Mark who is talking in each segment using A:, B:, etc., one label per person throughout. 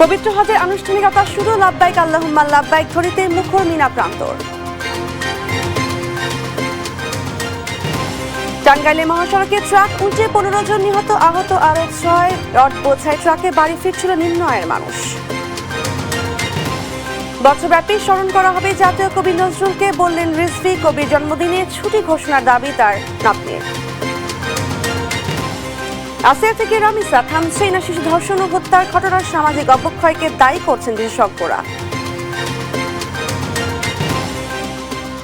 A: পবিত্র হজের আনুষ্ঠানিকতা শুরু, লাব্বাইক আল্লাহুম্মা লাব্বাইক ধ্বনিতে মুখর মিনা প্রান্তর। টাঙ্গাইলে মহাসড়কে ট্রাক উল্টে 15 জন নিহত, আহত আরো 6। রড বোঝাই ট্রাকে বাড়ি ফিরছিল নিম্ন আয়ের মানুষ। বছরব্যাপী স্মরণ করা হবে জাতীয় কবি নজরুলকে, বললেন রিজভী। কবির জন্মদিনে ছুটি ঘোষণার দাবি তার নাতনির। আসিয়া থেকে রামিসা থামছেই না শিশু ধর্ষণ ও হত্যার ঘটনার সামাজিক অবক্ষয়কে দায়ী করছেন বিশেষজ্ঞরা।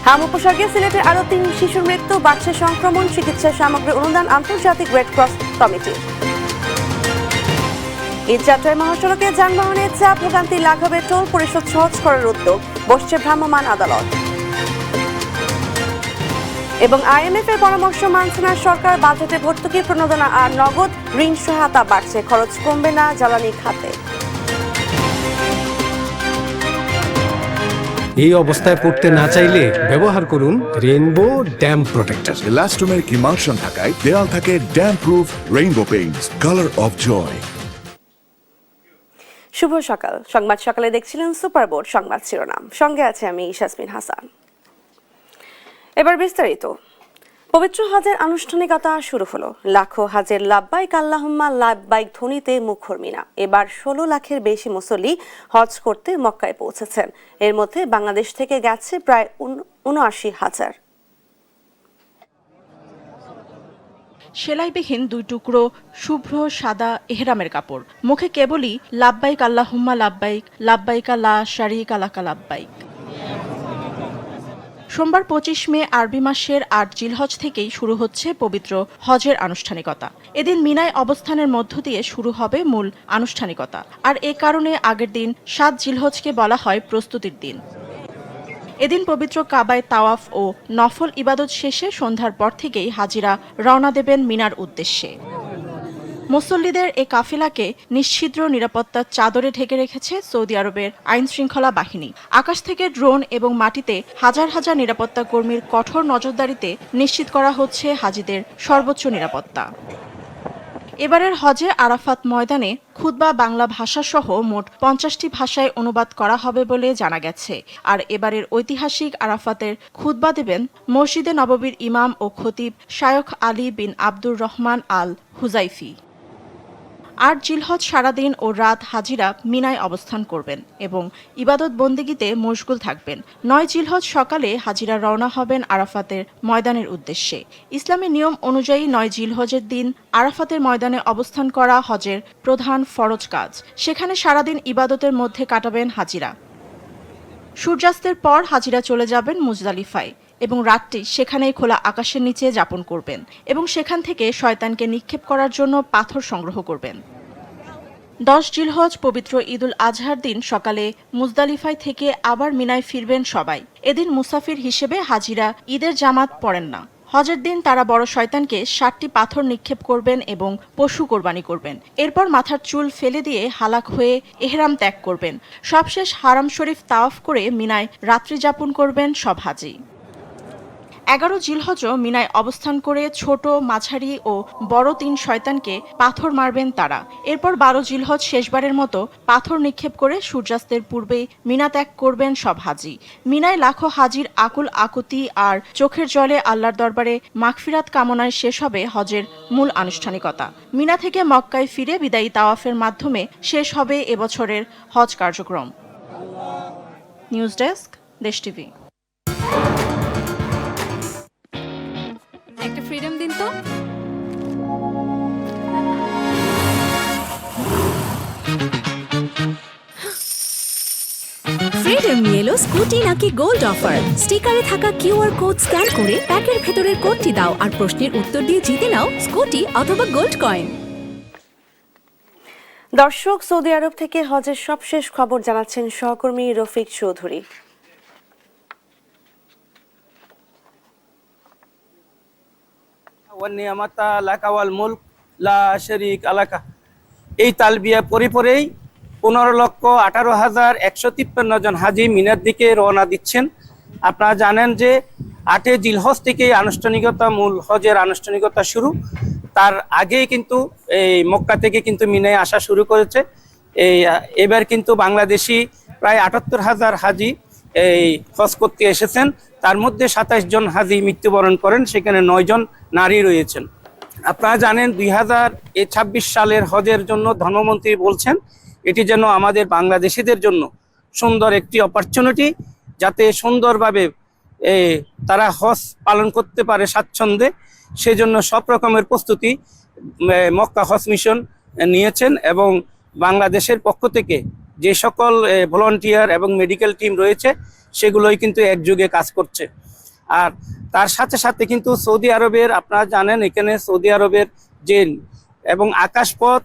A: হাম উপসর্গে সিলেটের আরো 3 শিশুর মৃত্যু, বাড়ছে সংক্রমণ। চিকিৎসা সামগ্রীর অনুদান আন্তর্জাতিক রেড ক্রস কমিটির। ঈদযাত্রায় মহাসড়কে যানবাহনের চাপ, ভোগান্তি লাঘবে টোল পরিশোধ সহজ করার উদ্যোগ, বসছে ভ্রাম্যমাণ আদালত। এবং IMF এর পরামর্শ মানছে না সরকার, বাজেটে ভর্তুকি প্রণোদনা আর নগদ ঋণ সহায়তা বাড়ছে, খরচ কমবে না জ্বালানি খাতে।
B: এই অবস্থায় পড়তে না চাইলে ব্যবহার করুন rainbow damp protector.
C: Elastomeric emulsion থাকায় দেয়াল থাকে damp proof rainbow paints, colour of joy.
A: শুভ সকাল। সংবাদ সকালে দেখছিলেন সুপার বোর্ড সংবাদ শিরোনাম, সঙ্গে আছে আমি শাসমিন হাসান। এবার বিস্তারিত। পবিত্র হজের আনুষ্ঠানিকতা শুরু হলো। লাখো হাজের লাব্বাইক আল্লাহুম্মা লাব্বাইক ধ্বনিতে মুখর মিনা। এবার 16 লাখের বেশি মুসল্লি হজ করতে মক্কায় পৌঁছেছেন। এর মধ্যে বাংলাদেশ থেকে গেছে প্রায় 79,000।
D: সেলাইবিহীন 2 টুকরো শুভ্র সাদা এহরামের কাপড়, মুখে কেবলই লাব্বাইক আল্লাহুম্মা লাব্বাইক, লাব্বাইকা লা শারীকা লাকা লাব্বাইক। সোমবার 25 মে আরবি মাসের 8 জিলহজ থেকেই শুরু হচ্ছে পবিত্র হজের আনুষ্ঠানিকতা। এদিন মিনায় অবস্থানের মধ্য দিয়ে শুরু হবে মূল আনুষ্ঠানিকতা। আর এ কারণে আগের দিন 7 জিলহজকে বলা হয় প্রস্তুতির দিন। এদিন পবিত্র কাবায় তাওয়াফ ও নফল ইবাদত শেষে সন্ধ্যার পর থেকেই হাজিরা রওনা দেবেন মিনার উদ্দেশ্যে। মুসল্লিদের এ কাফেলাকে নিশ্ছিদ্র নিরাপত্তার চাদরে ঢেকে রেখেছে সৌদি আরবের আইন শৃঙ্খলা বাহিনী। আকাশ থেকে ড্রোন এবং মাটিতে হাজার হাজার নিরাপত্তা কর্মীর কঠোর নজরদারিতে নিশ্চিত করা হচ্ছে হাজিদের সর্বোচ্চ নিরাপত্তা। এবারের হজে আরাফাত ময়দানে খুতবা বাংলা ভাষাসহ মোট 50টি ভাষায় অনুবাদ করা হবে বলে জানা গেছে। আর এবারের ঐতিহাসিক আরাফাতের খুতবা দেবেন মসজিদে নববীর ইমাম ও খতিব শায়খ আলী বিন আব্দুর রহমান আল হুজাইফি। 8 জিলহজ সারাদিন ও রাত হাজিরা মিনায় অবস্থান করবেন এবং ইবাদত বন্দেগীতে মশগুল থাকবেন। 9 জিলহজ সকালে হাজিরা রওনা হবেন আরাফাতের ময়দানের উদ্দেশ্যে। ইসলামী নিয়ম অনুযায়ী 9 জিলহজের দিন আরাফাতের ময়দানে অবস্থান করা হজের প্রধান ফরজ কাজ। সেখানে সারাদিন ইবাদতের মধ্যে কাটাবেন হাজিরা। সূর্যাস্তের পর হাজিরা চলে যাবেন মুজদালিফায় এবং রাতটি সেখানেই খোলা আকাশের নিচে যাপন করবেন এবং সেখান থেকে শয়তানকে নিক্ষেপ করার জন্য পাথর সংগ্রহ করবেন। 10 জিলহজ পবিত্র ঈদুল আজহার দিন সকালে মুজদালিফায় থেকে আবার মিনায় ফিরবেন সবাই। এদিন মুসাফির হিসেবে হাজিরা ঈদের জামাত পড়েন না। হজের দিন তারা বড় শয়তানকে 60টি পাথর নিক্ষেপ করবেন এবং পশু কোরবানি করবেন। এরপর মাথার চুল ফেলে দিয়ে হালাক হয়ে এহরাম ত্যাগ করবেন। সবশেষ হারাম শরীফ তাওয়াফ করে মিনায় রাত্রি যাপন করবেন সব হাজি। 11 জিলহজও মিনায় অবস্থান করে ছোট, মাঝারি ও বড় 3 শয়তানকে পাথর মারবেন তারা। এরপর 12 জিলহজ শেষবারের মতো পাথর নিক্ষেপ করে সূর্যাস্তের পূর্বেই মিনা ত্যাগ করবেন সব হাজি। মিনায় লাখো হাজির আকুল আকুতি আর চোখের জলে আল্লাহর দরবারে মাগফিরাত কামনায় শেষ হবে হজের মূল আনুষ্ঠানিকতা। মিনা থেকে মক্কায় ফিরে বিদায়ী তাওয়াফের মাধ্যমে শেষ হবে এবছরের হজ কার্যক্রম। নিউজ ডেস্ক, দেশ টিভি।
E: একটা ফ্রিডম দিন তো।
F: ফ্রিডম নিয়ে এলো স্কুটি নাকি গোল্ড অফার। স্টিকারে থাকা কিউআর কোড স্ক্যান করে প্যাকের ভেতরের কোডটি দাও আর প্রশ্নের উত্তর দিয়ে জিতে নাও স্কুটি অথবা গোল্ড কয়েন।
A: দর্শক, সৌদি আরব থেকে হজের সবশেষ খবর জানাচ্ছেন সহকর্মী রফিক চৌধুরী।
G: এই তালবিয়া পরেই 15,18,153 জন হাজি মিনার দিকে রওনা দিচ্ছেন। আপনারা জানেন যে 8 জিলহজ থেকে আনুষ্ঠানিকতা, মূল হজের আনুষ্ঠানিকতা শুরু। তার আগেই কিন্তু এই মক্কা থেকে কিন্তু মিনায় আসা শুরু করেছে। এবার কিন্তু বাংলাদেশি প্রায় ৭৮,০০০ হাজি এই হজ করতে এসেছেন। তার মধ্যে ২৭ জন হাজি মৃত্যুবরণ করেন, সেখানে ৯ জন নারী রয়েছেন। আপনারা জানেন ২০২৬ সালের হজের জন্য ধর্মমন্ত্রী বলছেন এটি যেন আমাদের বাংলাদেশিদের জন্য সুন্দর একটি অপরচুনিটি, যাতে সুন্দরভাবে তারা হজ পালন করতে পারে স্বাচ্ছন্দ্যে। সেজন্য সব রকমের প্রস্তুতি মক্কা হজ মিশন নিয়েছেন এবং বাংলাদেশের পক্ষ থেকে যে সকল ভলান্টিয়ার এবং মেডিকেল টিম রয়েছে সেগুলোই কিন্তু একযোগে কাজ করছে। আর তার সাথে সাথে কিন্তু সৌদি আরবের, আপনারা জানেন এখানে সৌদি আরবের যে এবং আকাশপথ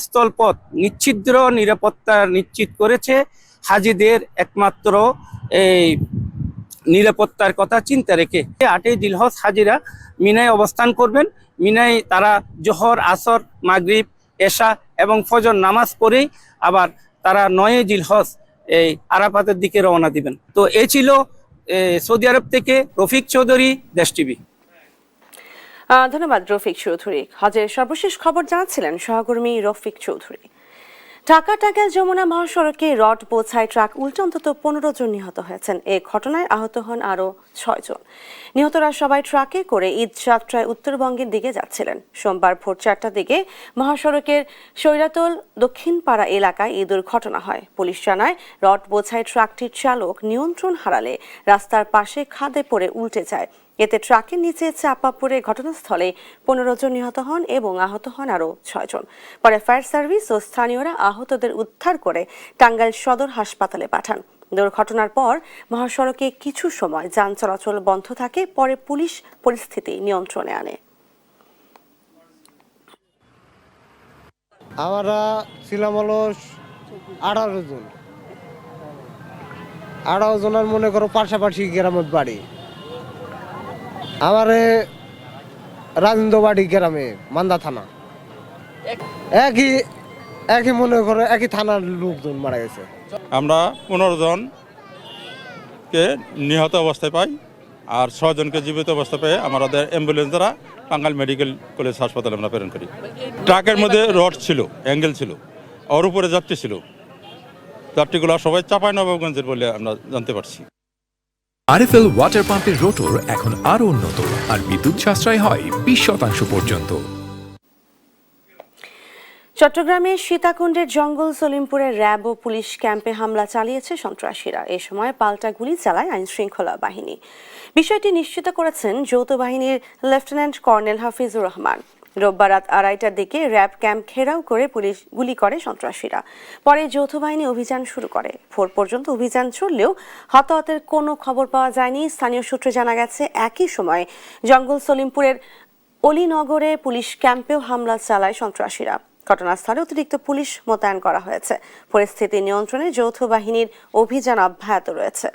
G: স্থলপথ নিশ্ছিদ্র নিরাপত্তা নিশ্চিত করেছে হাজিদের একমাত্র এই নিরাপত্তার কথা চিন্তা রেখে। ৮ই জিলহজ হাজিরা মিনায় অবস্থান করবেন। মিনায় তারা জোহর, আসর, মাগরিব, এশা এবং ফজর নামাজ পড়েই আবার তারা ৯ই জিলহজ এই আরাফাতের দিকে রওনা দিবেন। তো এই ছিল সৌদি আরব থেকে রফিক চৌধুরী, দেশ টিভি।
A: ধন্যবাদ রফিক চৌধুরী। হজের সর্বশেষ খবর জানাচ্ছিলেন সহকর্মী রফিক চৌধুরী। ঢাকা টাঙ্গাইল যমুনা মহাসড়কে রড বোঝাই ট্রাক উল্টে অন্তত ১৫ জন নিহত হয়েছেন। এই ঘটনায় আহত হন আরও ৬ জন। নিহতরা সবাই ট্রাকে করে ঈদ যাত্রায় উত্তরবঙ্গের দিকে যাচ্ছিলেন। সোমবার ভোর ৪টার দিকে মহাসড়কের সৈরাতল দক্ষিণপাড়া এলাকায় এই দুর্ঘটনা হয়। পুলিশ জানায় রড বোঝাই ট্রাকটির চালক নিয়ন্ত্রণ হারালে রাস্তার পাশে খাদে পড়ে উল্টে যায়। এতে ট্রাকের নিচে চাপা পড়ে ঘটনাস্থলে ১৫ জন নিহত হন এবং আহত হন আরও ৬ জন। পরে ফায়ার সার্ভিস ও স্থানীয়রা আহতদের উদ্ধার করে টাঙ্গাইল সদর হাসপাতালে পাঠান। দুর্ঘটনার পর মহাসড়কে কিছু সময় যান চলাচল বন্ধ থাকে, পরে পুলিশ পরিস্থিতি নিয়ন্ত্রণে আনে।
E: আমরা ছিলাম হলো 18 জন। 18 জনের মনে করো পাশাপাশি গ্রামের বাড়ি। আমার রাজেন্দ্রবাড়ি গ্রামে মান্দা থানা, একই মনে করো একই থানার লোকজন মারা গেছে।
H: আমরা 15 জনকে নিহত অবস্থায় পাই আর 6 জনকে জীবিত অবস্থায় পেয়ে আমাদের অ্যাম্বুলেন্স দ্বারা টাঙ্গাইল মেডিকেল কলেজ হাসপাতালে আমরা প্রেরণ করি। ট্রাকের মধ্যে রড ছিল, অ্যাঙ্গেল ছিল, ওর উপরে যাত্রী ছিল। যাত্রীগুলো সবাই চাঁপাইনবাবগঞ্জের বলে আমরা জানতে পারছি।
I: আরএফএল ওয়াটার পাম্পের রোটর এখন আরো উন্নত আর বিদ্যুৎ সাশ্রয় হয় 20% পর্যন্ত।
A: চট্টগ্রামে সীতাকুণ্ডের জঙ্গল সলিমপুরে র্যাব ও পুলিশ ক্যাম্পে হামলা চালিয়েছে সন্ত্রাসীরা। এ সময় পাল্টা গুলি চালায় আইনশৃঙ্খলা বাহিনী। বিষয়টি নিশ্চিত করেছেন যৌথ বাহিনীর লেফটেন্যান্ট কর্নেল হাফিজুর রহমান। রোববার রাত 2:30টার দিকে র্যাব ক্যাম্প ঘেরাও করে পুলিশ গুলি করে সন্ত্রাসীরা। পরে যৌথ বাহিনী অভিযান শুরু করে। ভোর পর্যন্ত অভিযান চললেও হতাহতের কোনো খবর পাওয়া যায়নি। স্থানীয় সূত্রে জানা গেছে একই সময় জঙ্গল সলিমপুরের অলিনগরে পুলিশ ক্যাম্পেও হামলা চালায় সন্ত্রাসীরা। ঘটনাস্থলে অতিরিক্ত পুলিশ মোতায়েন করা হয়েছে। পরিস্থিতি নিয়ন্ত্রণে যৌথ বাহিনীর অভিযান অব্যাহত রয়েছে।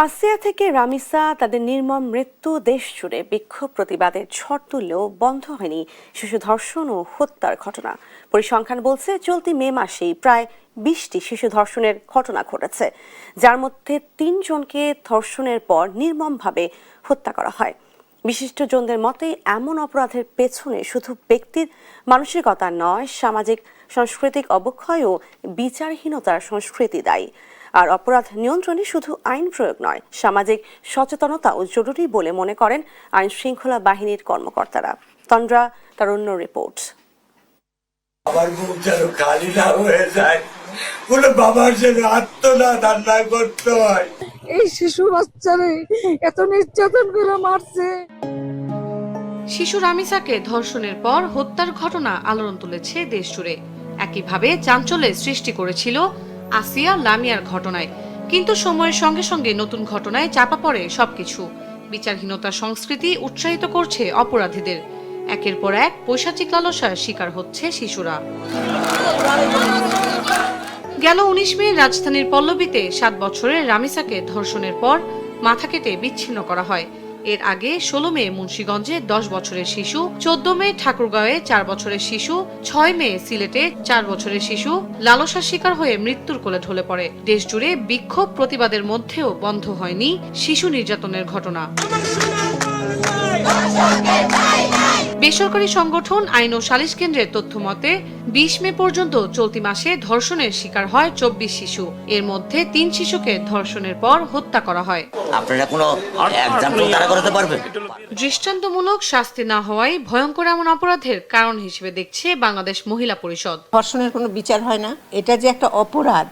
A: আসিয়া থেকে রামিসা তাদের নির্মম মৃত্যু দেশ জুড়ে বিক্ষোভ প্রতিবাদের ঝড় তুললেও বন্ধ হয়নি শিশু ধর্ষণ ও হত্যার ঘটনা। পরিসংখ্যান বলছে চলতি মে মাসেই প্রায় 20টি শিশু ধর্ষণের ঘটনা ঘটেছে, যার মধ্যে 3 জনকে ধর্ষণের পর নির্মমভাবে হত্যা করা হয়। বিশিষ্টজনদের মতে এমন অপরাধের পেছনে শুধু ব্যক্তির মানসিকতা নয়, সামাজিক সাংস্কৃতিক অবক্ষয় ও বিচারহীনতার সংস্কৃতি দায়ী। আর অপরাধ নিয়ন্ত্রণে শুধু আইন প্রয়োগ নয়, সামাজিক সচেতনতাও জরুরি বলে মনে করেন আইন শৃঙ্খলা বাহিনীর কর্মকর্তারা। তন্দ্রা তারুণ্য রিপোর্ট।
J: আমার মুখ যেন খালি না হয়ে যায়, কোনো বাবার যেন আত্মনাদ না করতে হয়।
K: এই শিশু বাচ্চারে এত নির্যাতন করে মারছে।
D: শিশু রামিসাকে ধর্ষণের পর হত্যার ঘটনা আলোড়ন তুলেছে দেশ জুড়ে। একইভাবে চাঞ্চল্যের সৃষ্টি করেছিল আসিয়া লামিয়ার ঘটনায়। কিন্তু সময়ের সঙ্গে সঙ্গে নতুন ঘটনায় চাপা পড়ে সবকিছু। বিচারহীনতার সংস্কৃতি উৎসাহিত করছে অপরাধীদের। একের পর এক পৈশাচিক লালসার শিকার হচ্ছে শিশুরা। গেল 19 মে রাজধানীর পল্লবীতে 7 বছরের রামিসাকে ধর্ষণের পর মাথা কেটে বিচ্ছিন্ন করা হয়।
L: এর আগে 16 মে মুন্সিগঞ্জে 10 বছরের শিশু, 14 মে ঠাকুরগাঁওয়ে 4 বছরের শিশু, 6 মে সিলেটে 4 বছরের শিশু লালসার শিকার হয়ে মৃত্যুর কোলে ঢলে পড়ে। দেশজুড়ে বিক্ষোভ প্রতিবাদের মধ্যেও বন্ধ হয়নি শিশু নির্যাতনের ঘটনা। বেসরকারি সংগঠন আইন ও সালিশ কেন্দ্রের তথ্য মতে 20 মে পর্যন্ত চলতি মাসে ধর্ষণের শিকার হয় 24 শিশু। এর মধ্যে 3 শিশুকে ধর্ষণের পর হত্যা করা হয়।
J: আপনারা কোনো এক্সাম্পল তারা করতে পারবে?
L: দৃষ্টান্তমূলক শাস্তি না হওয়ায় ভয়ঙ্কর এমন অপরাধের কারণ হিসেবে দেখছে বাংলাদেশ মহিলা পরিষদ।
K: ধর্ষণের কোনো বিচার হয় না, এটা যে একটা অপরাধ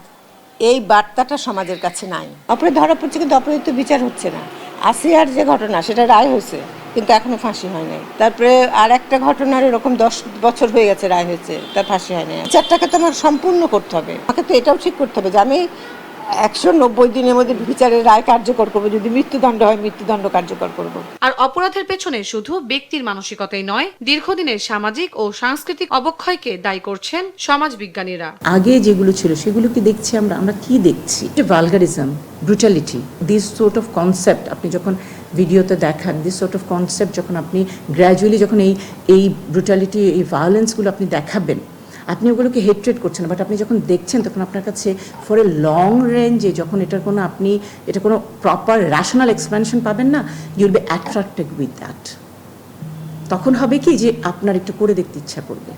K: এই বার্তাটা সমাজের কাছে নাই। অপরাধ ধরা পড়ছে কিন্তু অপরাধ তো বিচার হচ্ছে না। আসিয়ার যে ঘটনা সেটা রায় হয়েছে কিন্তু এখনো ফাঁসি হয় নাই। তারপরে আর একটা ঘটনার এরকম 10 বছর হয়ে গেছে, রায় হয়েছে, তার ফাঁসি হয় নাই। বিচারটাকে তো আমার সম্পূর্ণ করতে হবে। আমাকে তো এটাও ঠিক করতে হবে যে আমি 190 দিনের মধ্যে বিচারের রায় কার্যকর করবো। যদি মৃত্যুদণ্ড হয় মৃত্যুদণ্ড কার্যকর করব।
L: আর অপরাধের পেছনে শুধু ব্যক্তির মানসিকতাই নয়, দীর্ঘদিনের সামাজিক ও সাংস্কৃতিক অবক্ষয়কে দায়ী করছেন সমাজবিজ্ঞানীরা।
K: আগে যেগুলো ছিল সেগুলো কি দেখছি আমরা কি দেখছি? Vulgarism, brutality, this sort of concept আপনি যখন ভিডিওতে দেখান, দিস সোর্ট অফ কনসেপ্ট যখন আপনি গ্র্যাজুয়ালি যখন এই ব্রুটালিটি, এই ভায়োলেন্সগুলো আপনি দেখাবেন, আপনি ওগুলোকে হেট্রেট করছেন, বাট আপনি যখন দেখছেন তখন আপনার কাছে ফর এ লং রেঞ্জে যখন এটা কোনো প্রপার রেশনাল এক্সপ্লেনেশন পাবেন না, you will be attracted with that. তখন হবে কি যে আপনার একটু করে দেখতে ইচ্ছা করবে,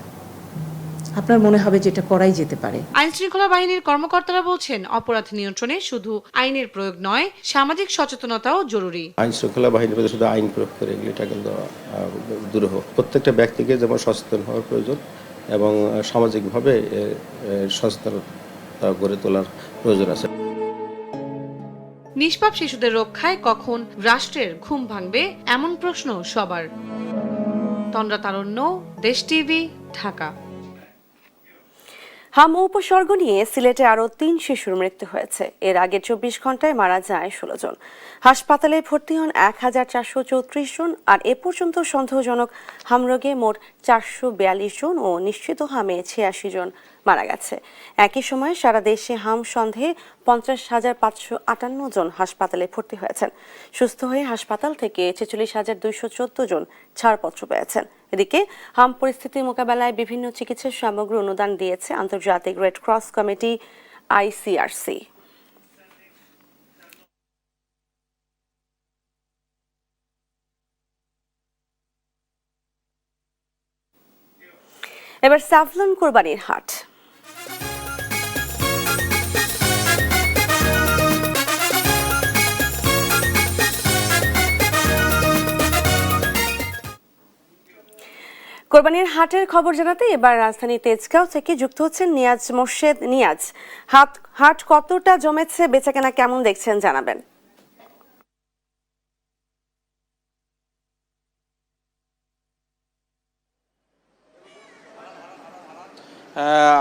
K: আপনার মনে হবে যে এটা করাই যেতে পারে।
L: আইন শৃঙ্খলা বাহিনীর কর্মকর্তারা বলছেন, অপরাধ নিয়ন্ত্রণে শুধু আইনের প্রয়োগ নয়, সামাজিক সচেতনতাও জরুরি।
M: আইন শৃঙ্খলা বাহিনীর মধ্যে শুধু আইন প্রয়োগ করে এটা কিন্তু দুরূহ। প্রত্যেকটা ব্যক্তিকে যেমন সচেতন হওয়ার প্রয়োজন এবং সামাজিকভাবে সচেতনতা গড়ে তোলার প্রয়োজন আছে।
L: নিষ্পাপ শিশুদের রক্ষায় কখন রাষ্ট্রের ঘুম ভাঙবে, এমন প্রশ্ন সবার। তন্দ্রা তারণ্য, দেশ টিভি, ঢাকা।
A: হাম উপসর্গ নিয়ে সিলেটে আরও 3 শিশুর মৃত্যু হয়েছে। এর আগে 24 ঘন্টায় মারা যায় 16 জন। হাসপাতালে ভর্তি হন 1434 জন। আর এ পর্যন্ত সন্দেহজনক হামরোগে মোট 442 জন ও নিশ্চিত হামে 86 জন মারা গেছে। একই সময়ে সারা দেশে হাম সন্দেহে 50,558 জন হাসপাতালে ভর্তি হয়েছেন। সুস্থ হয়ে হাসপাতাল থেকে 46,214 জন ছাড়পত্র পেয়েছেন। এদিকে হাম পরিস্থিতি মোকাবেলায় বিভিন্ন চিকিৎসা সামগ্রী অনুদান দিয়েছে আন্তর্জাতিক রেড ক্রস কমিটি ICRC। এবার স্যাভলন কোরবানির হাট। কোরবানির হাটের খবর জানাতে এবার রাজধানী তেজগাঁও থেকে যুক্ত হচ্ছেন নিয়াজ মোর্শেদ। নিয়াজ, হাট কতটা জমেছে, বেচাকেনা কেমন দেখছেন জানাবেন।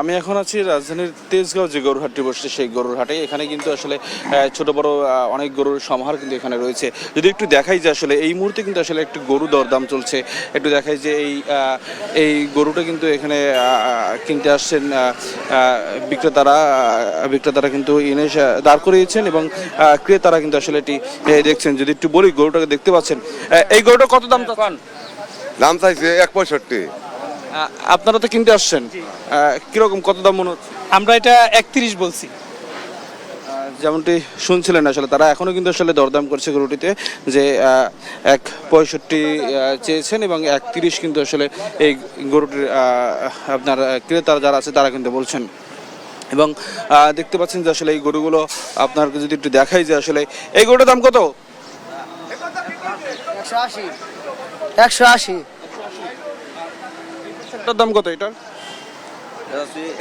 N: আমি এখন আছি রাজধানীর তেজগাঁও যে গরুর হাটটি বসছে সেই গরুর হাটে। এখানে কিন্তু আসলে ছোট বড় অনেক গরুর সমাহার কিন্তু এখানে রয়েছে। যদি একটু দেখাই যে আসলে এই মুহূর্তে কিন্তু আসলে একটু গরু দরদাম চলছে, একটু দেখাই যে এই গরুটা কিন্তু এখানে কিনতে আসছেন বিক্রেতারা কিন্তু এনে দাঁড় করিয়েছেন এবং ক্রেতারা কিন্তু আসলে এটি দেখছেন। যদি একটু বলি, গরুটাকে দেখতে পাচ্ছেন, এই গরুটা কত দাম চান?
O: দাম চাইছে 165।
N: আপনারা তো কিনতে আসছেন, কিরকম কত দাম মনে হচ্ছে?
G: আমরা এটা 31 বলছি।
N: যেমনটি শুনছিলেন আসলে তারা এখনো কিন্তু আসলে দরদাম করছে গরুটিতে, যে 165 চেয়েছেন এবং 31 কিন্তু আসলে এই গরুটির আপনার ক্রেতারা যারা আছে তারা কিন্তু বলছেন। এবং দেখতে পাচ্ছেন যে আসলে এই গরুগুলো আপনার যদি একটু দেখাই যে আসলে এই গরুটার দাম কত?
E: 180।
N: এটার দাম কত? এটার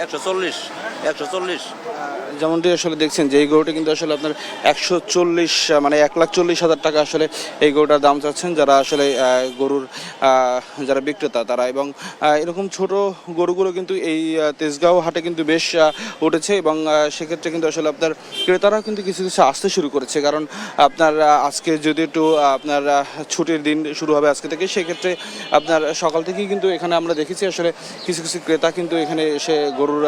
O: 140।
N: যেমনটি আসলে দেখছেন যে এই গরুটা কিন্তু আসলে আপনার 140 মানে 1,40,000 টাকা আসলে এই গরুটার দাম চাচ্ছেন যারা আসলে গরুর যারা বিক্রেতা তারা। এবং এরকম ছোট গরুগুলো কিন্তু এই তেজগাঁও হাটে কিন্তু বেশ উঠেছে এবং সেক্ষেত্রে কিন্তু আসলে আপনার ক্রেতারা কিন্তু কিছু কিছু আসতে শুরু করেছে। কারণ আপনার আজকে যদি একটু আপনার ছুটির দিন শুরু হবে আজকে থেকে, সেক্ষেত্রে আপনার সকাল থেকেই কিন্তু এখানে আমরা দেখেছি আসলে কিছু কিছু ক্রেতা কিন্তু এখানে এসে গরুর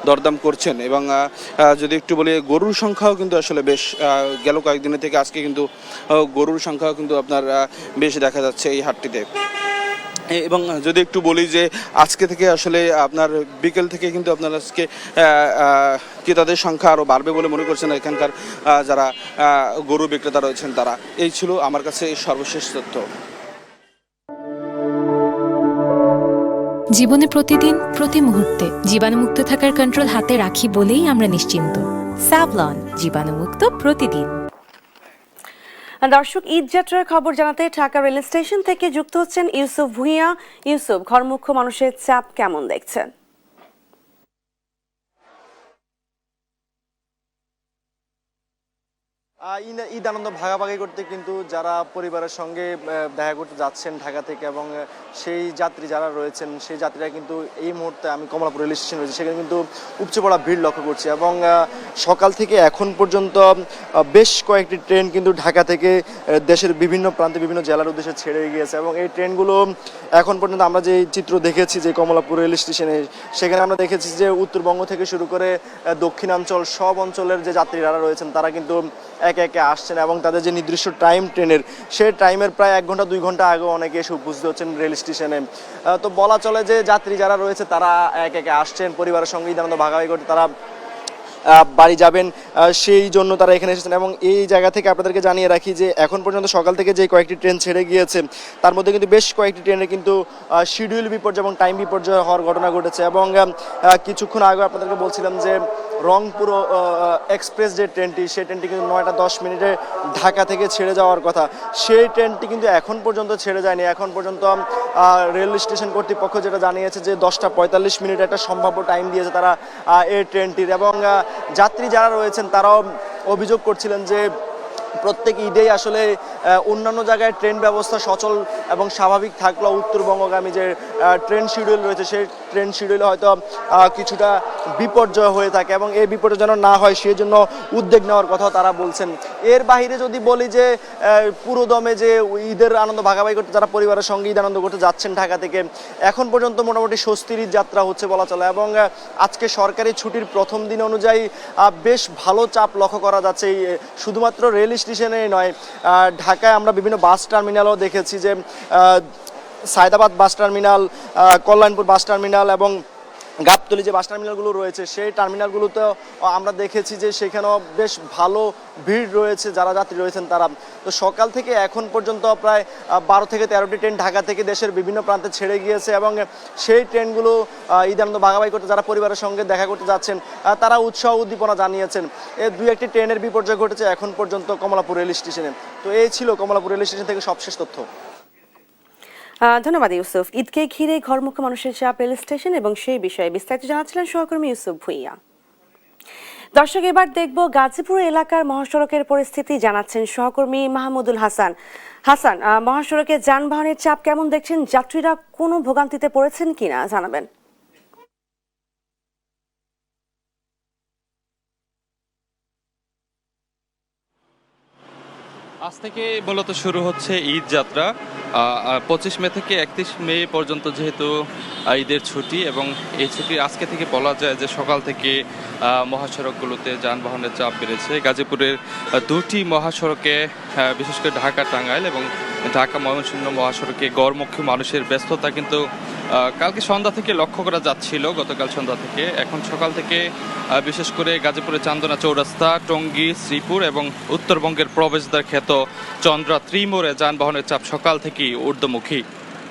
N: দরদাম দরদাম করছেন। এবং যদি একটু বলি, গরুর সংখ্যাও কিন্তু আসলে বেশ গেল কয়েকদিনের থেকে আজকে কিন্তু গরুর সংখ্যাও কিন্তু আপনার বেশ দেখা যাচ্ছে এই হাটটিতে। এবং যদি একটু বলি যে আজকে থেকে আসলে আপনার বিকেল থেকে কিন্তু আপনার আজকে ক্রেতাদের সংখ্যা আরও বাড়বে বলে মনে করছেন এখানকার যারা গরু বিক্রেতা রয়েছেন তারা। এই ছিল আমার কাছে সর্বশেষ তথ্য।
F: জীবনে প্রতিদিন প্রতি মুহূর্তে জীবাণুমুক্ত থাকার কন্ট্রোল হাতে রাখি বলেই আমরা নিশ্চিন্ত। স্যাভলন, জীবাণুমুক্ত প্রতিদিন।
A: দর্শক, ঈদ যাত্রার খবর জানাতে ঢাকা রেল স্টেশন থেকে যুক্ত হচ্ছেন ইউসুফ ভুঁইয়া। ইউসুফ, ঘরমুখ্য মানুষের চাপ কেমন দেখছেন?
P: ঈদ আনন্দ ভাগাভাগি করতে কিন্তু যারা পরিবারের সঙ্গে দেখা করতে যাচ্ছেন ঢাকা থেকে, এবং সেই যাত্রী যারা রয়েছেন সেই যাত্রীরা কিন্তু এই মুহূর্তে আমি কমলাপুর রেল স্টেশন রয়েছে সেখানে কিন্তু উপচে পড়া ভিড় লক্ষ্য করছি। এবং সকাল থেকে এখন পর্যন্ত বেশ কয়েকটি ট্রেন কিন্তু ঢাকা থেকে দেশের বিভিন্ন প্রান্তে বিভিন্ন জেলার উদ্দেশ্যে ছেড়ে গিয়েছে। এবং এই ট্রেনগুলো এখন পর্যন্ত আমরা যে চিত্র দেখেছি যে কমলাপুর রেল স্টেশনে, সেখানে আমরা দেখেছি যে উত্তরবঙ্গ থেকে শুরু করে দক্ষিণাঞ্চল সব অঞ্চলের যে যাত্রীরা রয়েছেন তারা কিন্তু একে একে আসছেন, এবং তাদের যে নির্দিষ্ট টাইম ট্রেনের সেই টাইমের প্রায় 1 ঘন্টা 2 ঘন্টা আগে অনেকে এসে উপস্থিত হচ্ছেন রেল স্টেশনে। তো বলা চলে যে যাত্রী যারা রয়েছে তারা একে একে আসছেন পরিবারের সঙ্গে ঈদ আনন্দ ভাগাভাগি করতে, তারা বাড়ি যাবেন সেই জন্য তারা এখানে এসেছেন। এবং এই জায়গা থেকে আপনাদেরকে জানিয়ে রাখি যে এখন পর্যন্ত সকাল থেকে যে কয়েকটি ট্রেন ছেড়ে গিয়েছে তার মধ্যে কিন্তু বেশ কয়েকটি ট্রেনের কিন্তু শিডিউল বিপর্যয় এবং টাইম বিপর্যয় হওয়ার ঘটনা ঘটেছে। এবং কিছুক্ষণ আগে আপনাদেরকে বলছিলাম যে রংপুর এক্সপ্রেস যে ট্রেনটি, সেই ট্রেনটি কিন্তু 9টা 10 মিনিটে ঢাকা থেকে ছেড়ে যাওয়ার কথা, সেই ট্রেনটি কিন্তু এখন পর্যন্ত ছেড়ে যায়নি। এখন পর্যন্ত রেল স্টেশন কর্তৃপক্ষ যেটা জানিয়েছে যে 10টা 45 মিনিট একটা সম্ভাব্য টাইম দিয়েছে তারা এই ট্রেনটির। এবং যাত্রী যারা রয়েছেন তারাও অভিযোগ করছিলেন যে প্রত্যেক ঈদেই আসলে অন্যান্য জায়গায় ট্রেন ব্যবস্থা সচল এবং স্বাভাবিক থাকলেও উত্তরবঙ্গগামী যে ট্রেন শিডিউল রয়েছে সেই ট্রেন শিডিউলে হয়তো কিছুটা বিপর্যয় হয়ে থাকে, এবং এই বিপর্যয় যেন না হয় সেই জন্য উদ্যোগ নেওয়ার কথা তারা বলছেন। এর বাইরে যদি বলি যে পুরো দমে যে ঈদের আনন্দ ভাগাভাগি করতে যারা পরিবারের সঙ্গে ঈদ আনন্দ করতে যাচ্ছেন ঢাকা থেকে, এখন পর্যন্ত মোটামুটি স্বস্তির ঈদ যাত্রা হচ্ছে বলা চলে। এবং আজকে সরকারি ছুটির প্রথম দিন অনুযায়ী বেশ ভালো চাপ লক্ষ্য করা যাচ্ছে। শুধুমাত্র রেল স্টেশনে নয়, ঢাকায় আমরা বিভিন্ন বাস টার্মিনালও দেখেছি যে Saidabad bus terminal, Kalyanpur bus terminal এবং গাবতলী যে বাস টার্মিনালগুলো রয়েছে সেই টার্মিনালগুলোতেও আমরা দেখেছি যে সেখানেও বেশ ভালো ভিড় রয়েছে যারা যাত্রী রয়েছেন তারা। তো সকাল থেকে এখন পর্যন্ত প্রায় 12 থেকে 13টি ট্রেন ঢাকা থেকে দেশের বিভিন্ন প্রান্তে ছেড়ে গিয়েছে, এবং সেই ট্রেনগুলো ঈদ আনন্দ ভাগাভাগি করতে যারা পরিবারের সঙ্গে দেখা করতে যাচ্ছেন তারা উৎসাহ উদ্দীপনা জানিয়েছেন। এই 2-1টি ট্রেনের বিপর্যয় ঘটেছে এখন পর্যন্ত কমলাপুর রেল স্টেশনে। তো এই ছিল কমলাপুর রেল স্টেশন থেকে সবশেষ তথ্য।
A: ধন্যবাদ ইউসুফ। ঈদকে ঘিরে ঘরমুখী মানুষের চাপ রেল স্টেশন এবং সেই বিষয়ে বিস্তারিত জানাচ্ছিলেন সহকর্মী ইউসুফ ভুঁইয়া। দর্শক, এবার দেখব গাজীপুর এলাকার মহাসড়কের পরিস্থিতি, জানাচ্ছেন সহকর্মী মাহমুদুল হাসান। হাসান, মহাসড়কে যানবাহনের চাপ কেমন দেখছেন? যাত্রীরা কোনো ভোগান্তিতে পড়েছেন কিনা জানাবেন।
Q: আজ থেকে মূলত শুরু হচ্ছে ঈদ যাত্রা। 25 মে থেকে 31 মে পর্যন্ত যেহেতু ঈদের ছুটি, এবং এই ছুটি আজকে থেকে বলা যায় যে সকাল থেকে মহাসড়কগুলোতে যানবাহনের চাপ বেড়েছে। গাজীপুরের 2টি মহাসড়কে, বিশেষ করে ঢাকা টাঙ্গাইল এবং ঢাকা ময়মনসিংহ মহাসড়কে গড়মুখী মানুষের ব্যস্ততা কিন্তু কালকে সন্ধ্যা থেকে লক্ষ্য করা যাচ্ছিল, গতকাল সন্ধ্যা থেকে। এখন সকাল থেকে বিশেষ করে গাজীপুরের চান্দনা চৌরাস্তা, টঙ্গী, শ্রীপুর এবং উত্তরবঙ্গের প্রবেশদ্বার খ্যাত চন্দ্রা ত্রিমোড়ে যানবাহনের চাপ সকাল থেকেই ঊর্ধ্বমুখী।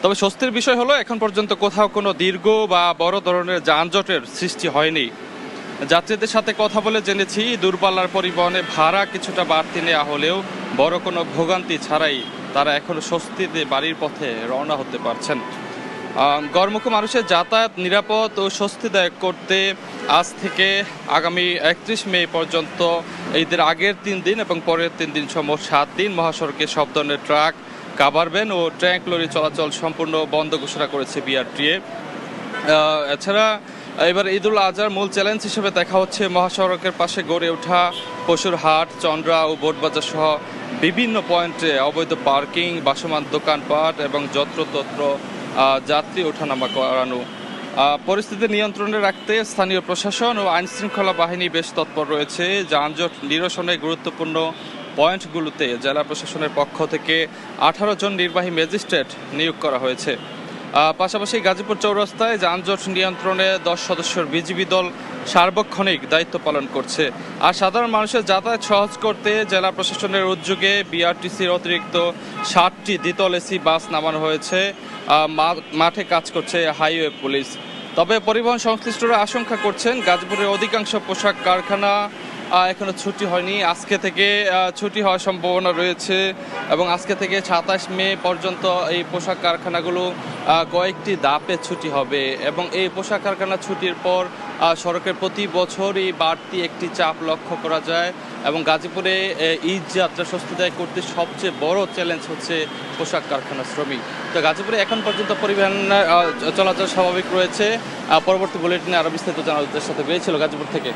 Q: তবে স্বস্তির বিষয় হলো এখন পর্যন্ত কোথাও কোনো দীর্ঘ বা বড় ধরনের যানজটের সৃষ্টি হয়নি। যাত্রীদের সাথে কথা বলে জেনেছি দূরপাল্লার পরিবহনে ভাড়া কিছুটা বাড়তি নেওয়া হলেও বড় কোনো ভোগান্তি ছাড়াই তারা এখনো স্বস্তিতে বাড়ির পথে রওনা হতে পারছেন। গড়মুখী মানুষের যাতায়াত নিরাপদ ও স্বস্তিদায়ক করতে আজ থেকে আগামী 31 মে পর্যন্ত ঈদের আগের 3 দিন এবং পরের 3 দিন মোট 7 দিন মহাসড়কে সব ধরনের ট্রাক, কাভার ভ্যান ও ট্যাঙ্ক লরি চলাচল সম্পূর্ণ বন্ধ ঘোষণা করেছে বিআরটিএ। এছাড়া এবার ঈদুল আজহার মূল চ্যালেঞ্জ হিসেবে দেখা হচ্ছে মহাসড়কের পাশে গড়ে ওঠা পশুর হাট, চন্দ্রা ও বোটবাজার সহ বিভিন্ন পয়েন্টে অবৈধ পার্কিং, ভাসমান দোকানপাট এবং যত্রতত্র যাত্রী ওঠানামা করানো। পরিস্থিতি নিয়ন্ত্রণে রাখতে স্থানীয় প্রশাসন ও আইনশৃঙ্খলা বাহিনী বেশ তৎপর রয়েছে। যানজট নিরসনে গুরুত্বপূর্ণ পয়েন্টগুলোতে জেলা প্রশাসনের পক্ষ থেকে 18 জন নির্বাহী ম্যাজিস্ট্রেট নিয়োগ করা হয়েছে। পাশাপাশি গাজীপুর চৌরাস্তায় যানজট নিয়ন্ত্রণে 10 সদস্যের বিজিবি দল সার্বক্ষণিক দায়িত্ব পালন করছে। আর সাধারণ মানুষের যাতায়াত সহজ করতে জেলা প্রশাসনের উদ্যোগে বিআরটিসির অতিরিক্ত 60টি দ্বিতল এসি বাস নামানো হয়েছে। মাঠে কাজ করছে হাইওয়ে পুলিশ। তবে পরিবহন সংশ্লিষ্টরা আশঙ্কা করছেন গাজীপুরের অধিকাংশ পোশাক কারখানা এখনো ছুটি হয়নি। আজকে থেকে ছুটি হওয়ার সম্ভাবনা রয়েছে এবং আজকে থেকে 27 মে পর্যন্ত এই পোশাক কারখানাগুলো কয়েকটি ধাপে ছুটি হবে এবং এই পোশাক কারখানা ছুটির পর সড়কের প্রতি বছরই বাড়তি একটি চাপ লক্ষ্য করা যায় এবং গাজীপুরে ঈদ যাত্রা স্বস্তিদায়ক করতে সবচেয়ে বড় চ্যালেঞ্জ হচ্ছে পোশাক কারখানা শ্রমিক। তো গাজীপুরে এখন পর্যন্ত পরিবহন চলাচল স্বাভাবিক রয়েছে। পরবর্তী বুলেটিনে আরও বিস্তারিত জানার সাথে পেয়েছিল গাজীপুর থেকে।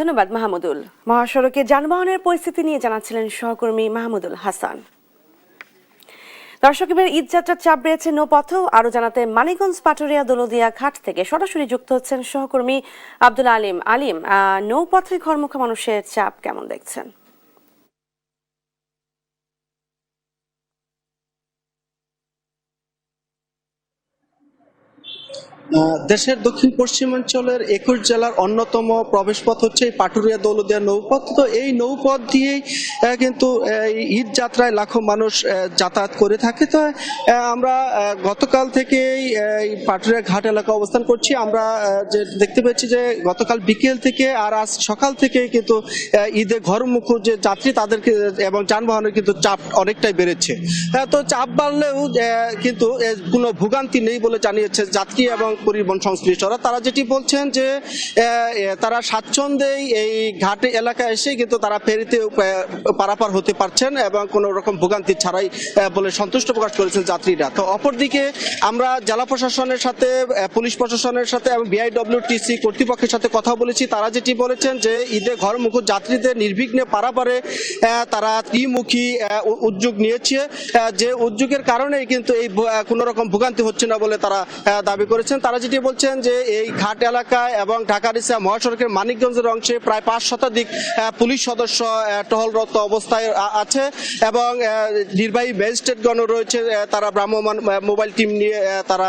A: ধন্যবাদ মাহমুদুল। মহাসড়কে যানবাহনের পরিস্থিতি নিয়ে জানাচ্ছিলেন সহকর্মী মাহমুদুল হাসান। দর্শক, এবার ঈদ যাত্রার চাপ বেড়েছে নৌপথেও। আরো জানাতে মানিকগঞ্জ পাটুরিয়া দৌলদিয়া ঘাট থেকে সরাসরি যুক্ত হচ্ছেন সহকর্মী আব্দুল আলিম। আলিম, নৌপথে ঘরমুখী মানুষের চাপ কেমন দেখছেন?
R: দেশের দক্ষিণ পশ্চিমাঞ্চলের 21 জেলার অন্যতম প্রবেশপথ হচ্ছে এই পাটুরিয়া দৌলদিয়া নৌপথ। তো এই নৌপথ দিয়েই কিন্তু ঈদ যাত্রায় লাখো মানুষ যাতায়াত করে থাকে। তো আমরা গতকাল থেকেই এই পাটুরিয়া ঘাট এলাকা অবস্থান করছি। আমরা যে দেখতে পেয়েছি যে গতকাল বিকেল থেকে আর আজ সকাল থেকে কিন্তু ঈদে ঘরমুখ যে যাত্রী তাদেরকে এবং যানবাহনের কিন্তু চাপ অনেকটাই বেড়েছে। তো চাপ বাড়লেও কিন্তু কোনো ভোগান্তি নেই বলে জানিয়েছে যাত্রী এবং পরিবহন সংশ্লিষ্টরা। তারা যেটি বলছেন যে তারা স্বাচ্ছন্দ্যেই এই ঘাট এলাকায় এসে কিন্তু তারা ফেরিতে পারাপার হতে পারছেন এবং কোনো রকম ভোগান্তি ছাড়াই বলে সন্তুষ্ট প্রকাশ করেছেন যাত্রীরা। তো অপরদিকে আমরা জেলা প্রশাসনের সাথে, পুলিশ প্রশাসনের সাথে এবং বিআইডব্লিউটিসি কর্তৃপক্ষের সাথে কথা বলেছি। তারা যেটি বলেছেন যে ঈদে ঘরমুখ যাত্রীদের নির্বিঘ্নে পারাপারে তারা ত্রিমুখী উদ্যোগ নিয়েছে, যে উদ্যোগের কারণেই কিন্তু এই কোনো রকম ভোগান্তি হচ্ছে না বলে তারা দাবি করেছেন। তারা যেটি বলছেন যে এই ঘাট এলাকায় এবং ঢাকা-রিচা মহাসড়কের মানিকগঞ্জের অংশে প্রায় 5 শতাধিক পুলিশ সদস্য টহলরত অবস্থায় আছে এবং নির্বাহী ম্যাজিস্ট্রেটগণও রয়েছে। তারা ভ্রাম্যমাণ মোবাইল টিম নিয়ে তারা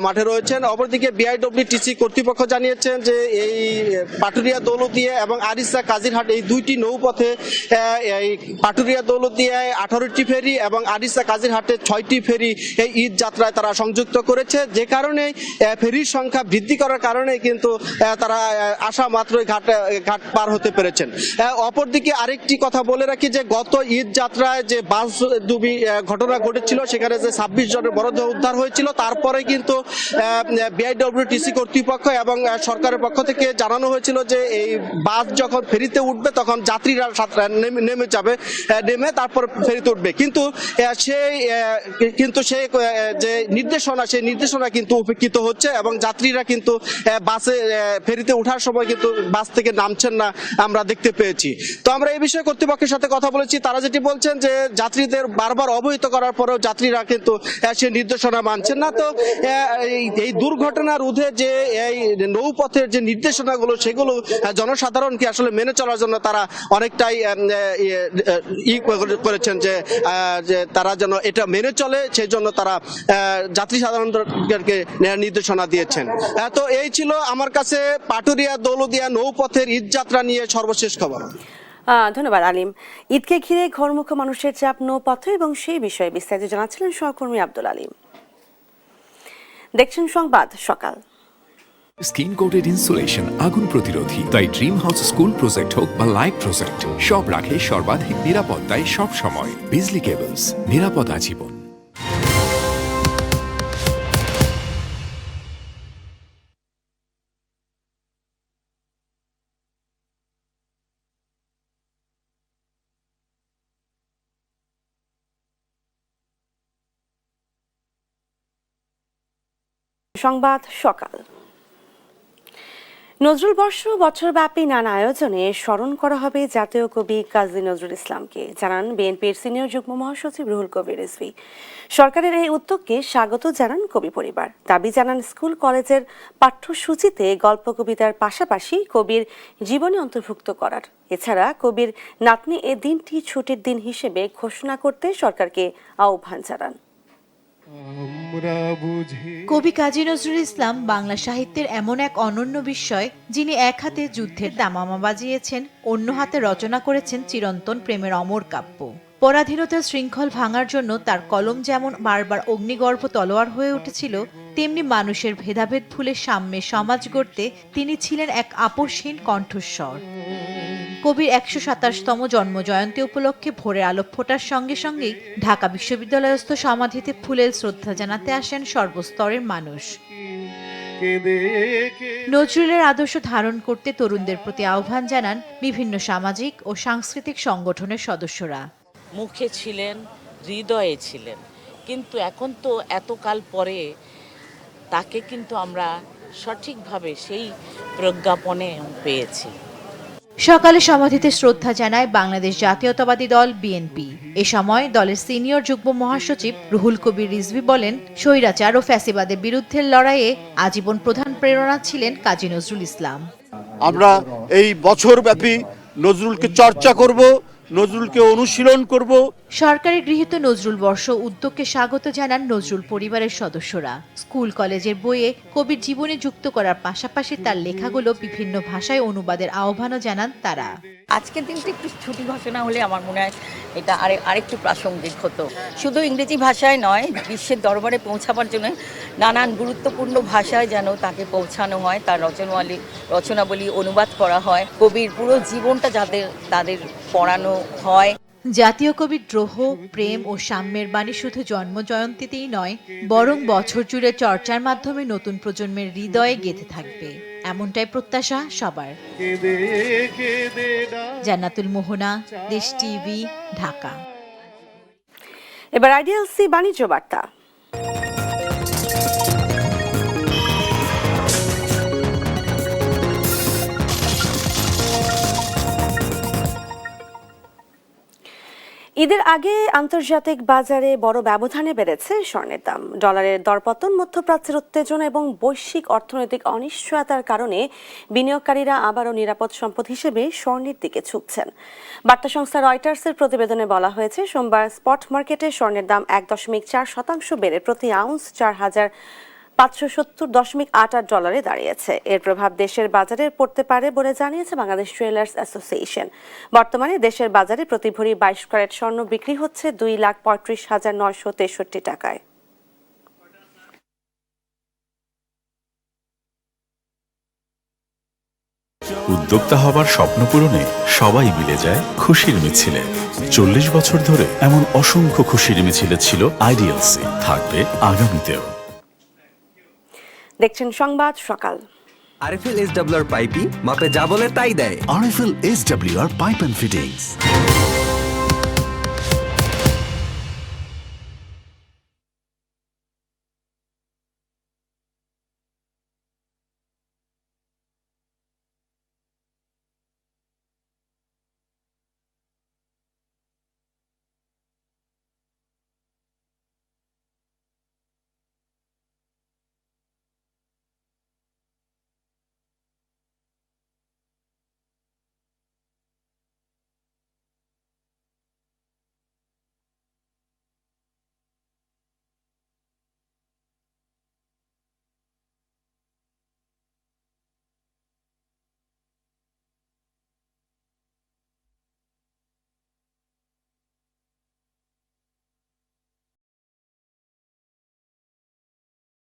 R: মাঠে রয়েছেন। অপরদিকে বিআইডব্লিউটিসি কর্তৃপক্ষ জানিয়েছেন যে এই পাটুরিয়া দৌলদিয়া এবং আরিচা কাজিরহাট এই দুইটি নৌপথে এই পাটুরিয়া দৌলদিয়ায় 18টি ফেরি এবং আরিচা কাজিরহাটে 6টি ফেরি এই ঈদ যাত্রায় তারা সংযুক্ত করেছে, যে কারণে ফেরির সংখ্যা বৃদ্ধি করার কারণে কিন্তু তারা আসা মাত্রই ঘাট পার হতে পেরেছেন। অপরদিকে আরেকটি কথা বলে রাখি যে গত ঈদ যাত্রায় যে বাস ডুবি ঘটনা ঘটেছিল সেখানে যে 26 জনের মরদেহ উদ্ধার হয়েছিল, তারপরে কিন্তু বিআইডব্লিউটিসি কর্তৃপক্ষ এবং সরকারের পক্ষ থেকে জানানো হয়েছিল যে এই বাস যখন ফেরিতে উঠবে তখন যাত্রীরা নেমে যাবে, নেমে তারপর ফেরিতে উঠবে। কিন্তু সেই যে নির্দেশনা, সেই নির্দেশনা কিন্তু উপেক্ষিত হচ্ছে এবং যাত্রীরা কিন্তু বাসে ফেরিতে ওঠার সময় কিন্তু বাস থেকে নামছেন না, আমরা দেখতে পেয়েছি। তো আমরা এই বিষয়ে কর্তৃপক্ষের সাথে কথা বলেছি। তারা যেটি বলছেন যে যাত্রীদের বারবার অবহিত করার পরেও যাত্রীরা কিন্তু সেই নির্দেশনা মানছেন না। তো এই দুর্ঘটনা রোধে যে এই নৌপথের যে নির্দেশনাগুলো সেগুলো জনসাধারণকে আসলে মেনে চলার জন্য তারা অনেকটাই করেছেন যে তারা যেন এটা মেনে চলে, সেই জন্য তারা যাত্রী সাধারণকে নির্দেশনা দিয়েছেন। তো এই ছিল আমার কাছে পাটুরিয়া দৌলদিয়া নৌপথের ঈদ যাত্রা নিয়ে সর্বশেষ খবর।
A: ধন্যবাদ আলিম। ঈদকে ঘিরে ঘরমুখী মানুষের চাপ নৌপথে এবং সেই বিষয়ে বিস্তারিত জানাচ্ছিলেন সহকর্মী আব্দুল আলিম। দেখছেন সংবাদ সকাল।
I: স্কিন কোটেড ইনসুলেশন আগুন প্রতিরোধী, তাই ড্রিম হাউস স্কুল প্রজেক্ট হোক বা লাইফ প্রজেক্ট, সব রাখে সর্বাধিক নিরাপত্তায় সব সময়। বিজলি কেবলস, নিরাপদ আজীবন।
A: সংবাদ সকাল। নজরুল বর্ষ বছরব্যাপী নানা আয়োজনে স্মরণ করা হবে জাতীয় কবি কাজী নজরুল ইসলামকে, জানান বিএনপির সিনিয়র যুগ্ম মহাসচিব রুহুল কবির রিজভী। সরকারের এই উদ্যোগকে স্বাগত জানান কবি পরিবার। দাবি জানান স্কুল কলেজের পাঠ্যসূচিতে গল্প কবিতার পাশাপাশি কবির জীবনী অন্তর্ভুক্ত করার, এছাড়া কবির নাতনি এ দিনটি ছুটির দিন হিসেবে ঘোষণা করতে সরকারকে আহ্বান জানান।
S: কবি কাজী নজরুল ইসলাম বাংলা সাহিত্যের এমন এক অনন্য বিস্ময়, যিনি এক হাতে যুদ্ধের দামামা বাজিয়েছেন, অন্য হাতে রচনা করেছেন চিরন্তন প্রেমের অমর কাব্য। পরাধীনতার শৃঙ্খল ভাঙার জন্য তার কলম যেমন বারবার অগ্নিগর্ভ তলোয়ার হয়ে উঠেছিল, তেমনি মানুষের ভেদাভেদ ভুলে সাম্যে সমাজ গড়তে তিনি ছিলেন এক আপোষহীন কণ্ঠস্বর। কবির ১২৭তম জন্মজয়ন্তী উপলক্ষে ভোরের আলো ফোটার সঙ্গে সঙ্গেই ঢাকা বিশ্ববিদ্যালয়স্থ সমাধিতে ফুলেল শ্রদ্ধা জানাতে আসেন সর্বস্তরের মানুষ। নজরুলের আদর্শ ধারণ করতে তরুণদের প্রতি আহ্বান জানান বিভিন্ন সামাজিক ও সাংস্কৃতিক সংগঠনের সদস্যরা।
T: মুখে ছিলেন, হৃদয়ে ছিলেন, কিন্তু এখন তো এতকাল পরে তাকে কিন্তু আমরা সঠিকভাবে সেই প্রজ্ঞাপনে পেয়েছি।
S: সকালে সমাধিতে শ্রদ্ধা জানায় বাংলাদেশ জাতীয়তাবাদী দল বিএনপি। এ সময় দলের সিনিয়র যুগ্ম মহাসচিব রুহুল কবির রিজভী বলেন, স্বৈরাচার ও ফ্যাসিবাদের বিরুদ্ধে লড়াইয়ে আজীবন প্রধান প্রেরণা ছিলেন কাজী নজরুল ইসলাম।
U: আমরা এই বছরব্যাপী নজরুলকে চর্চা করব, নজরুলকে অনুশীলন করব।
S: সরকারি গৃহীত নজরুল বর্ষ উদ্যোগকে স্বাগত জানান নজরুল পরিবারের সদস্যরা। স্কুল কলেজের বইয়ে কবির জীবনে যুক্ত করার পাশাপাশি তার লেখাগুলো বিভিন্ন ভাষায় অনুবাদের আহ্বানও জানান তারা।
V: আজকের দিনটা একটু ছুটি ঘোষণা হলে আমার মনে হয় এটা আরেকটু প্রাসঙ্গিক হতো। শুধু ইংরেজি ভাষায় নয়, বিশ্বের দরবারে পৌঁছাবার জন্য নানান গুরুত্বপূর্ণ ভাষায় যেন তাকে পৌঁছানো হয়, তার রচনাবলী অনুবাদ করা হয়, কবির পুরো জীবনটা তাদের পড়ানো হয়।
S: জাতীয় কবির দ্রোহ, প্রেম ও সাম্যের বাণী শুধু জন্ম জয়ন্তীতেই নয়, বরং বছর জুড়ে চর্চার মাধ্যমে নতুন প্রজন্মের হৃদয়ে গেঁথে থাকবে, এমনটাই প্রত্যাশা সবার। জান্নাতুল মোহনা, দেশ টিভি, ঢাকা।
A: এবার আইডিএলসি বাণিজ্য বার্তা। ঈদের আগে আন্তর্জাতিক বাজারে বড় ব্যবধানে বেড়েছে স্বর্ণের দাম। ডলারের দরপতন, মধ্যপ্রাচ্যের উত্তেজনা এবং বৈশ্বিক অর্থনৈতিক অনিশ্চয়তার কারণে বিনিয়োগকারীরা আবারও নিরাপদ সম্পদ হিসেবে স্বর্ণের দিকে ঝুঁকছেন। বার্তা সংস্থা রয়টার্সের প্রতিবেদনে বলা হয়েছে, সোমবার স্পট মার্কেটে স্বর্ণের দাম ১.৪% বেড়ে প্রতি আউন্স ৪,৫৭০.৮৮ ডলারে দাঁড়িয়েছে। এর প্রভাব দেশের বাজারে পড়তে পারে বলে জানিয়েছে বাংলাদেশ জুয়েলার্স অ্যাসোসিয়েশন। বর্তমানে দেশের বাজারে প্রতি ভরি ২২ ক্যারেট স্বর্ণ বিক্রি হচ্ছে ২,৩৫,৯৬৩ টাকায়।
W: উদ্যোক্তা হবার স্বপ্ন পূরণে সবাই মিলে যায় খুশির মিছিলে। ৪০ বছর ধরে এমন অসংখ্য খুশির মিছিলে ছিল আইডিএলসি, থাকবে আগামীতেও।
A: দেখছেন সংবাদ সকাল।
X: আরএফএল এসডব্লিউআর পাইপি মাপে যা বলে তাই দেয়।
C: RFL SWR pipe and fittings.